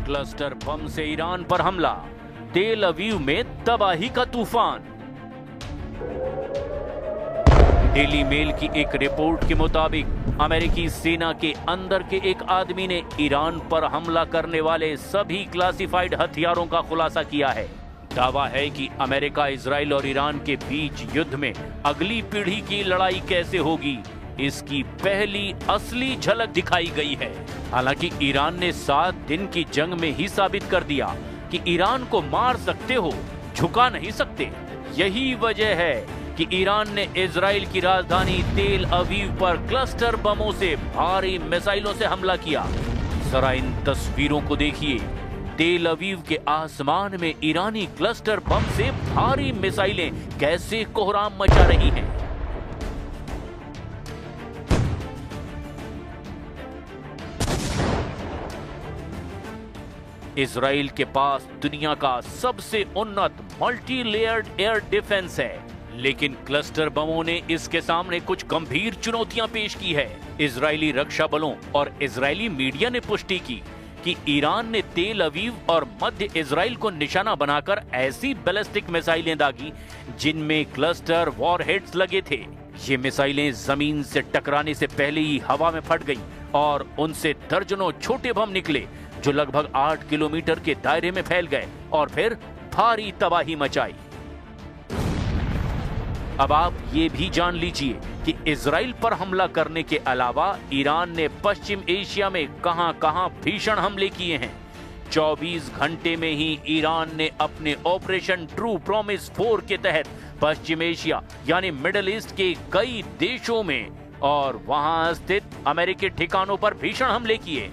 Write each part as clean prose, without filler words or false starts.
Cluster bomb से Iran पर हमला, तेल अवीव में तबाही का तूफान। डेली मेल की एक रिपोर्ट के मुताबिक अमेरिकी सेना के अंदर के एक आदमी ने ईरान पर हमला करने वाले सभी क्लासिफाइड हथियारों का खुलासा किया है। दावा है कि अमेरिका, इजराइल और ईरान के बीच युद्ध में अगली पीढ़ी की लड़ाई कैसे होगी, इसकी पहली असली झलक दिखाई गई है। हालांकि ईरान ने 7 दिन की जंग में ही साबित कर दिया कि ईरान को मार सकते हो, झुका नहीं सकते। यही वजह है कि ईरान ने इजराइल की राजधानी तेल अवीव पर क्लस्टर बमों से भारी मिसाइलों से हमला किया। जरा इन तस्वीरों को देखिए। तेल अवीव के आसमान में ईरानी क्लस्टर बम से भारी मिसाइलें कैसे कोहराम मचा रही हैं। इजराइल के पास दुनिया का सबसे उन्नत मल्टी लेयर्ड एयर डिफेंस है, लेकिन क्लस्टर बमों ने इसके सामने कुछ गंभीर चुनौतियां पेश की है। इजरायली रक्षा बलों और इजरायली मीडिया ने पुष्टि की कि ईरान ने तेल अवीव और मध्य इजराइल को निशाना बनाकर ऐसी बैलिस्टिक मिसाइलें दागी जिनमें क्लस्टर वॉरहेड्स लगे थे। ये मिसाइलें जमीन से टकराने से पहले ही हवा में फट गईं और उनसे दर्जनों छोटे बम निकले जो लगभग 8 किलोमीटर के दायरे में फैल गए और फिर भारी तबाही मचाई। अब आप ये भी जान लीजिए कि इजराइल पर हमला करने के अलावा ईरान ने पश्चिम एशिया में कहां-कहां भीषण हमले किए हैं। 24 घंटे में ही ईरान ने अपने ऑपरेशन ट्रू प्रॉमिस 4 के तहत पश्चिम एशिया यानी मिडिल ईस्ट के कई देशों में और वहां स्थित अमेरिकी ठिकानों पर भीषण हमले किए।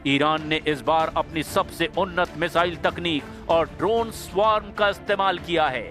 ईरान ने इस बार अपनी सबसे उन्नत मिसाइल तकनीक और ड्रोन स्वार्म का इस्तेमाल किया है।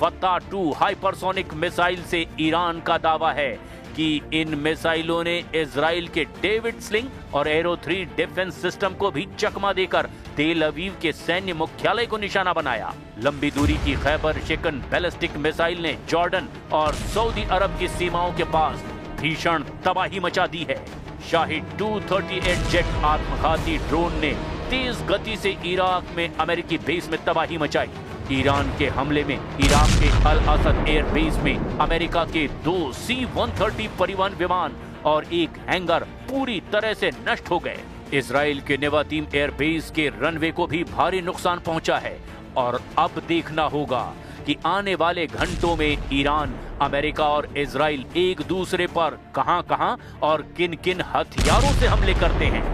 फत्ता 2 हाइपरसोनिक मिसाइल से ईरान का दावा है कि इन मिसाइलों ने इजराइल के डेविड स्लिंग और एरो 3 डिफेंस सिस्टम को भी चकमा देकर तेल अवीव के सैन्य मुख्यालय को निशाना बनाया। लंबी दूरी की खैबर शिकन बैलिस्टिक मिसाइल ने जॉर्डन और सऊदी अरब की सीमाओं के पास भीषण तबाही मचा दी है। शाहिद 238 जेट आत्मघाती ड्रोन ने तेज गति से इराक में अमेरिकी बेस में तबाही मचाई। ईरान के हमले में इराक के अल असद एयर बेस में अमेरिका के 2 C-130 परिवहन विमान और एक हैंगर पूरी तरह से नष्ट हो गए। इजराइल के नेवातीम एयर बेस के रनवे को भी भारी नुकसान पहुंचा है और अब देखना होगा कि आने वाले घंटों में ईरान, अमेरिका और इजराइल एक दूसरे पर कहां-कहां और किन-किन हथियारों से हमले करते हैं।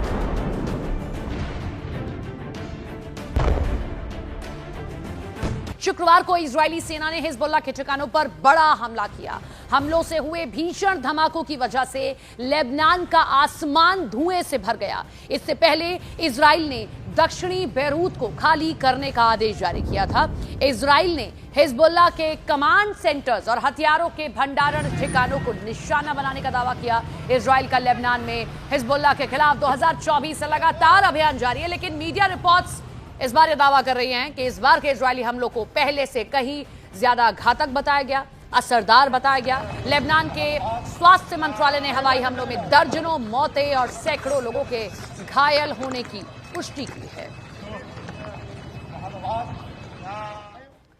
शुक्रवार को इजरायली सेना ने हिजबुल्लाह के ठिकानों पर बड़ा हमला किया। हमलों से हुए भीषण धमाकों की वजह से लेबनान का आसमान धुएं से भर गया। इससे पहले इजराइल ने दक्षिणी बैरूत को खाली करने का आदेश जारी किया था। इजराइल ने हिजबुल्लाह के कमांड सेंटर्स और हथियारों के भंडारण ठिकानों को निशाना बनाने का दावा किया। इजराइल का लेबनान में हिजबुल्लाह के खिलाफ 2024 से लगातार अभियान जारी है, लेकिन मीडिया रिपोर्ट्स इस बार यह दावा कर रही हैं कि इस बार के इजरायली हमलों को पहले से कहीं ज्यादा घातक बताया गया, असरदार बताया गया। लेबनान के स्वास्थ्य मंत्रालय ने हवाई हमलों में दर्जनों मौतें और सैकड़ों लोगों के घायल होने की पुष्टि की है।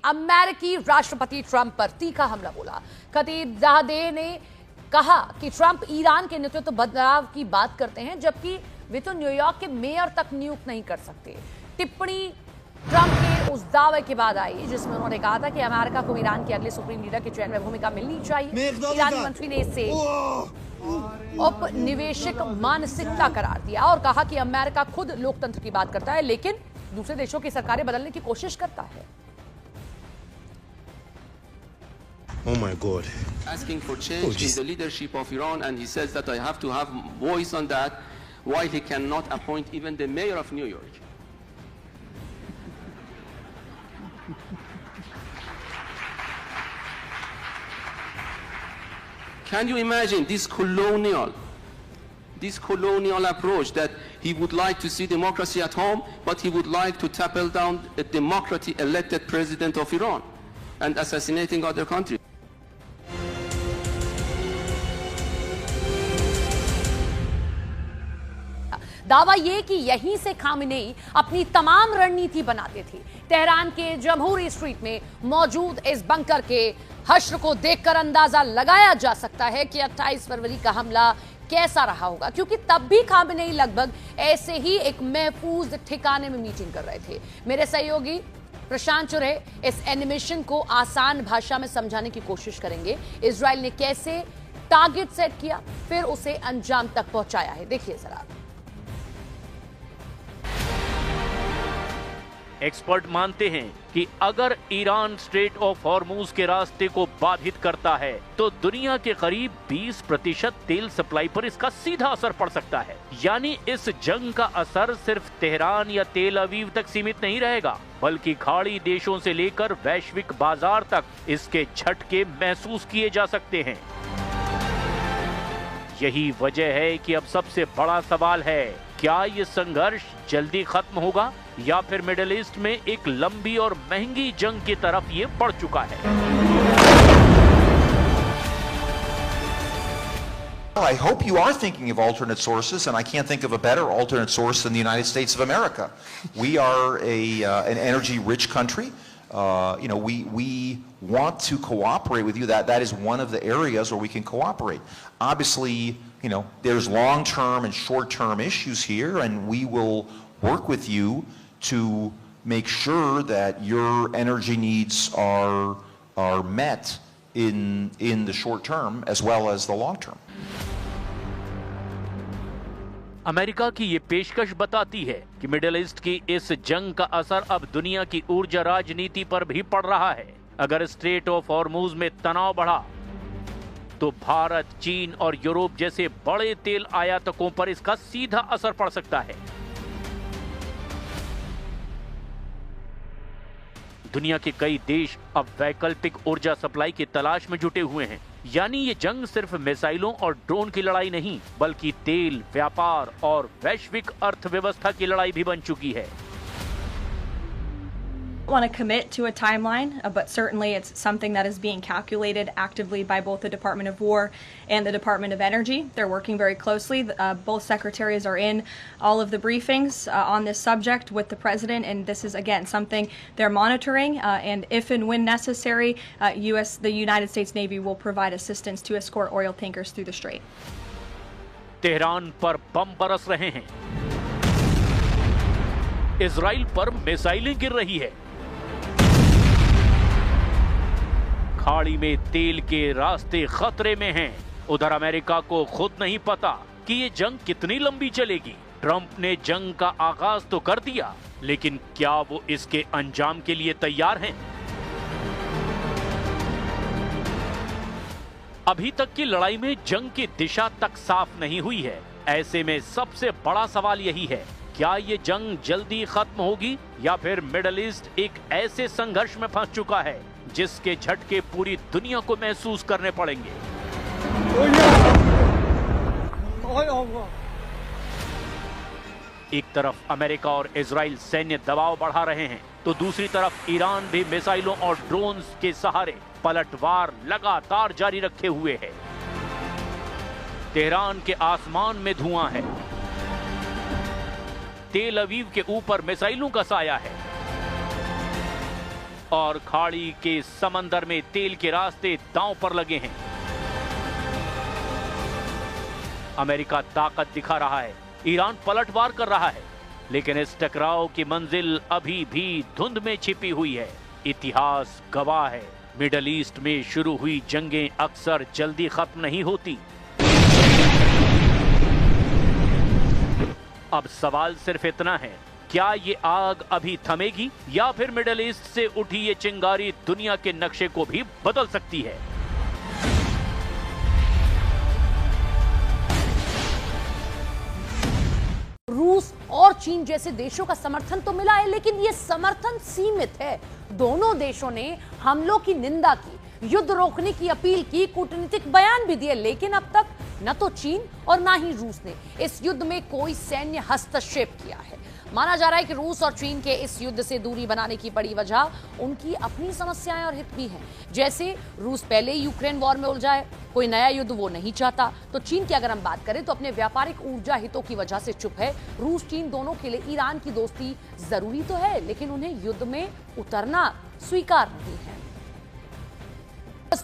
अमेरिकी राष्ट्रपति ट्रंप पर तीखा हमला बोला। खतीजादेह ने कहा कि ट्रंप ईरान के नेतृत्व बदलाव की बात करते हैं, जबकि वे तो न्यूयॉर्क के मेयर तक नियुक्त नहीं कर सकते। टिप्पणी ट्रंप के उस दावे के बाद आई जिसमें उन्होंने कहा था कि अमेरिका को ईरान के अगले सुप्रीम लीडर के चयन में भूमिका मिलनी चाहिए। ईरानी मंत्री ने इसे औपनिवेशिक मानसिकता करार दिया और कहा कि अमेरिका खुद लोकतंत्र की बात करता है, लेकिन दूसरे देशों की सरकारें बदलने की कोशिश करता है। Oh my God. Asking for change in the leadership of Iran, and he says that I have to have voice on that, while he cannot appoint even the mayor of New York. Can you imagine this colonial approach that he would like to see democracy at home, but he would like to topple down a democratically elected president of Iran and assassinating other countries? दावा यह कि यहीं से Khamenei अपनी तमाम रणनीति बनाते थे। तेहरान के जमहूरी स्ट्रीट में मौजूद इस बंकर के हश्र को देखकर अंदाजा लगाया जा सकता है कि 28 फरवरी का हमला कैसा रहा होगा, क्योंकि तब भी खामेनेई लगभग ऐसे ही एक महफूज ठिकाने में मीटिंग कर रहे थे। मेरे सहयोगी प्रशांत चुरे इस एनिमेशन को आसान भाषा में समझाने की कोशिश करेंगे। इजराइल ने कैसे टारगेट सेट किया, फिर उसे अंजाम तक पहुंचाया है, देखिए जरा। एक्सपर्ट मानते हैं कि अगर ईरान स्ट्रेट ऑफ हॉर्मूज के रास्ते को बाधित करता है तो दुनिया के करीब 20% तेल सप्लाई पर इसका सीधा असर पड़ सकता है। यानी इस जंग का असर सिर्फ तेहरान या तेल अवीव तक सीमित नहीं रहेगा, बल्कि खाड़ी देशों से लेकर वैश्विक बाजार तक इसके झटके महसूस किए जा सकते हैं। यही वजह है कि अब सबसे बड़ा सवाल है, क्या ये संघर्ष जल्दी खत्म होगा या फिर मिडिल ईस्ट में एक लंबी और महंगी जंग की तरफ ये बढ़ चुका है। I hope you are thinking of alternate sources, and I can't think of a better alternate source than the United States of America. We are an energy-rich country. We want to cooperate with you. That is one of the areas where we can cooperate. Obviously, there's long-term and short-term issues here, and we will work with you to make sure that your energy needs are met in the short term as well as the long term. America की ये पेशकश बताती है कि middle east की इस जंग का असर अब दुनिया की ऊर्जा राजनीति पर भी पड़ रहा है। अगर स्ट्रेट ऑफ हॉर्मूज में तनाव बढ़ा तो भारत, चीन और यूरोप जैसे बड़े तेल आयातकों पर इसका सीधा असर पड़ सकता है। दुनिया के कई देश अब वैकल्पिक ऊर्जा सप्लाई की तलाश में जुटे हुए हैं। यानी ये जंग सिर्फ मिसाइलों और ड्रोन की लड़ाई नहीं, बल्कि तेल, व्यापार और वैश्विक अर्थव्यवस्था की लड़ाई भी बन चुकी है। I want to commit to a timeline, but certainly it's something that is being calculated actively by both the Department of War and the Department of Energy. They're working very closely. Both secretaries are in all of the briefings on this subject with the president, and this is again something they're monitoring. And if and when necessary, the United States Navy will provide assistance to escort oil tankers through the strait. Tehran पर बम बरस रहे हैं, Israel पर मिसाइलें गिर रही है, खाड़ी में तेल के रास्ते खतरे में हैं। उधर अमेरिका को खुद नहीं पता कि ये जंग कितनी लंबी चलेगी। ट्रंप ने जंग का आगाज तो कर दिया, लेकिन क्या वो इसके अंजाम के लिए तैयार हैं? अभी तक की लड़ाई में जंग की दिशा तक साफ नहीं हुई है। ऐसे में सबसे बड़ा सवाल यही है, क्या ये जंग जल्दी खत्म होगी या फिर मिडिल ईस्ट एक ऐसे संघर्ष में फंस चुका है जिसके झटके पूरी दुनिया को महसूस करने पड़ेंगे। एक तरफ अमेरिका और इजराइल सैन्य दबाव बढ़ा रहे हैं, तो दूसरी तरफ ईरान भी मिसाइलों और ड्रोन्स के सहारे पलटवार लगातार जारी रखे हुए है। तेहरान के आसमान में धुआं है, तेल अवीव के ऊपर मिसाइलों का साया है और खाड़ी के समंदर में तेल के रास्ते दांव पर लगे हैं। अमेरिका ताकत दिखा रहा है, ईरान पलटवार कर रहा है, लेकिन इस टकराव की मंजिल अभी भी धुंध में छिपी हुई है। इतिहास गवाह है, मिडिल ईस्ट में शुरू हुई जंगें अक्सर जल्दी खत्म नहीं होती। अब सवाल सिर्फ इतना है, क्या ये आग अभी थमेगी या फिर मिडिल ईस्ट से उठी ये चिंगारी दुनिया के नक्शे को भी बदल सकती है? रूस और चीन जैसे देशों का समर्थन तो मिला है, लेकिन ये समर्थन सीमित है। दोनों देशों ने हमलों की निंदा की, युद्ध रोकने की अपील की, कूटनीतिक बयान भी दिए, लेकिन अब तक न तो चीन और ना ही रूस ने इस युद्ध में कोई सैन्य हस्तक्षेप किया है। माना जा रहा है कि रूस और चीन के इस युद्ध से दूरी बनाने की बड़ी वजह उनकी अपनी समस्याएं और हित भी हैं। जैसे रूस पहले ही यूक्रेन वॉर में उलझा है, कोई नया युद्ध वो नहीं चाहता। तो चीन की अगर हम बात करें तो अपने व्यापारिक ऊर्जा हितों की वजह से चुप है। रूस चीन दोनों के लिए ईरान की दोस्ती जरूरी तो है, लेकिन उन्हें युद्ध में उतरना स्वीकार नहीं है।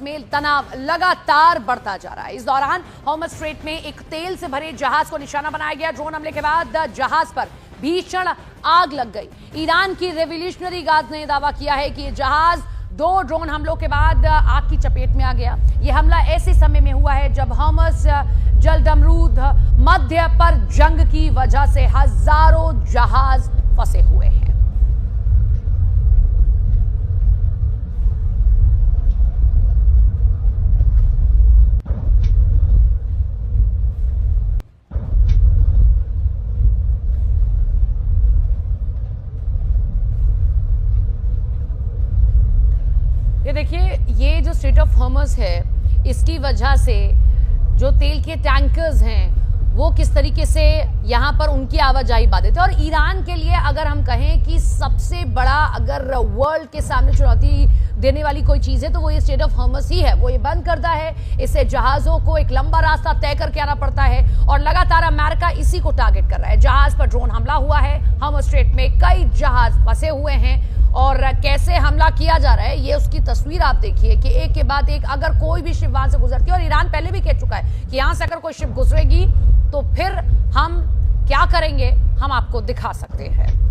में तनाव लगातार बढ़ता जा रहा है। इस दौरान हॉर्मज़ स्ट्रेट में एक तेल से भरे जहाज को निशाना बनाया गया। ड्रोन हमले के बाद जहाज पर भीषण आग लग गई। ईरान की रेवोल्यूशनरी गार्ड ने दावा किया है कि जहाज 2 ड्रोन हमलों के बाद आग की चपेट में आ गया। यह हमला ऐसे समय में हुआ है जब हॉर्मज़ जलदमरूद मध्य पर जंग की वजह से हजारों जहाज फंसे हुए हैं। ये देखिए, ये जो स्ट्रेट ऑफ हॉर्मज़ है, इसकी वजह से जो तेल के टैंकर्स हैं वो किस तरीके से यहाँ पर उनकी आवाजाही बाधित है। और ईरान के लिए अगर हम कहें कि सबसे बड़ा अगर वर्ल्ड के सामने चुनौती देने वाली कोई चीज है तो वो ये स्ट्रेट ऑफ हॉर्मज़ ही है। वो ये बंद करता है, इससे जहाजों को एक लंबा रास्ता तय करके आना पड़ता है और लगातार अमेरिका इसी को टारगेट कर रहा है। जहाज पर ड्रोन हमला हुआ है, हॉर्मज़ स्ट्रेट में कई जहाज फंसे हुए हैं और कैसे हमला किया जा रहा है ये उसकी तस्वीर आप देखिए कि एक के बाद एक अगर कोई भी शिप वहां से गुजरती है, और ईरान पहले भी कह चुका है कि यहां से अगर कोई शिप गुजरेगी तो फिर हम क्या करेंगे हम आपको दिखा सकते हैं।